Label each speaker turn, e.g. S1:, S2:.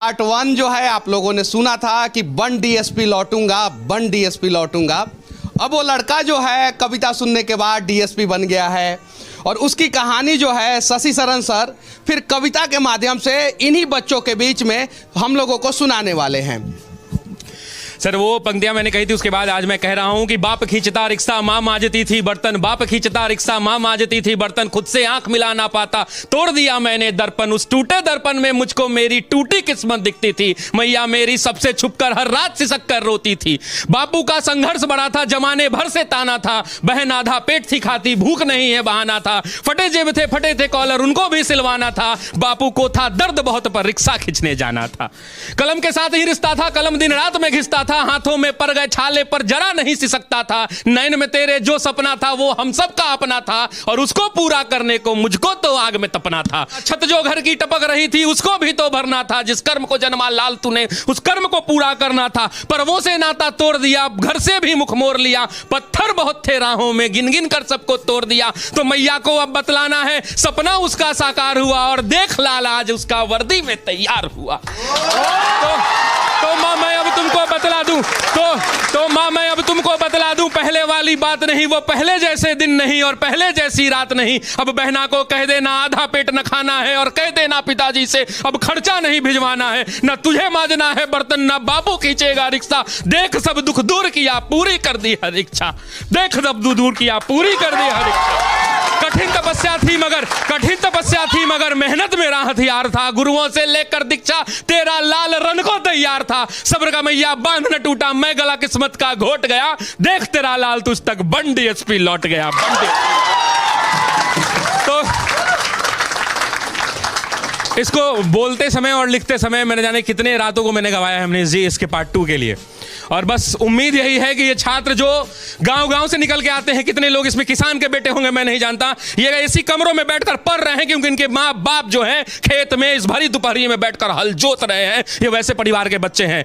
S1: Part 1 जो है आप लोगों ने सुना था कि बन डीएसपी लौटूंगा, बन डीएसपी लौटूंगा। अब वो लड़का जो है कविता सुनने के बाद डीएसपी बन गया है और उसकी कहानी जो है शशि शरण सर फिर कविता के माध्यम से इन्हीं बच्चों के बीच में हम लोगों को सुनाने वाले हैं।
S2: सर वो पंक्तियां मैंने कही थी, उसके बाद आज मैं कह रहा हूं कि बाप खींचता रिक्शा मां मांजती थी बर्तन, बाप खींचता रिक्शा मां मांजती थी बर्तन, खुद से आंख मिला ना पाता तोड़ दिया मैंने दर्पण, उस टूटे दर्पण में मुझको मेरी टूटी किस्मत दिखती थी, मैया मेरी सबसे छुपकर हर रात सिसक कर रोती थी। बापू का संघर्ष बड़ा था, जमाने भर से ताना था, बहन आधा पेट थी खाती, भूख नहीं है बहाना था, फटे जेब थे फटे थे कॉलर उनको भी सिलवाना था, बापू को था दर्द बहुत पर रिक्शा खींचने जाना था। कलम के साथ ही रिश्ता था, कलम दिन रात में घिसता था, हाथों में पर गए छाले पर जरा नहीं सिसकता था, नैन में तेरे जो सपना था वो हम सब का अपना था और उसको पूरा करने को मुझको तो आग में तपना था। छत जो घर की टपक रही थी उसको भी तो भरना था, जिस कर्म को जन्मा लाल तूने उस कर्म को पूरा करना था, पर वो से नाता तोड़ दिया, घर से भी मुख मोड़ लिया, पत्थर बहुत थे राहों में गिन गिन कर सबको तोड़ दिया, तो मैया को अब बतलाना है सपना उसका साकार हुआ और देख लाल आज उसका वर्दी में तैयार हुआ। तो मां मैं अब तुमको बतला दूं, तो मां मैं अब तुमको बतला दूं, पहले वाली बात नहीं, वो पहले जैसे दिन नहीं और पहले जैसी रात नहीं। अब बहना को कह देना आधा पेट न खाना है और कह देना पिताजी से अब खर्चा नहीं भिजवाना है, न तुझे मांजना है बर्तन न बापू खींचेगा रिक्शा, देख सब दुख दूर किया पूरी कर दी हर इच्छा, देख सब दुख दूर किया पूरी कर दी हर इच्छा। कठिन तपस्या थी मगर मेहनत मेरा हथियार था, गुरुओं से लेकर दीक्षा तेरा लाल रन को तैयार था, सब्र का मैया बांध न टूटा मैं गला किस्मत का घोट गया, देख तेरा लाल तुझ तक बन डीएसपी लौट गया। तो इसको बोलते समय और लिखते समय मैंने जाने कितने रातों को मैंने गवाया है हमने जी इसके पार्ट 2 के लिए, और बस उम्मीद यही है कि ये छात्र जो गांव-गांव से निकल के आते हैं, कितने लोग इसमें किसान के बेटे होंगे मैं नहीं जानता, ये इसी कमरों में बैठकर पढ़ रहे हैं क्योंकि इनके माँ बाप जो हैं खेत में इस भरी दोपहरी में बैठकर हल जोत रहे हैं, ये वैसे परिवार के बच्चे हैं।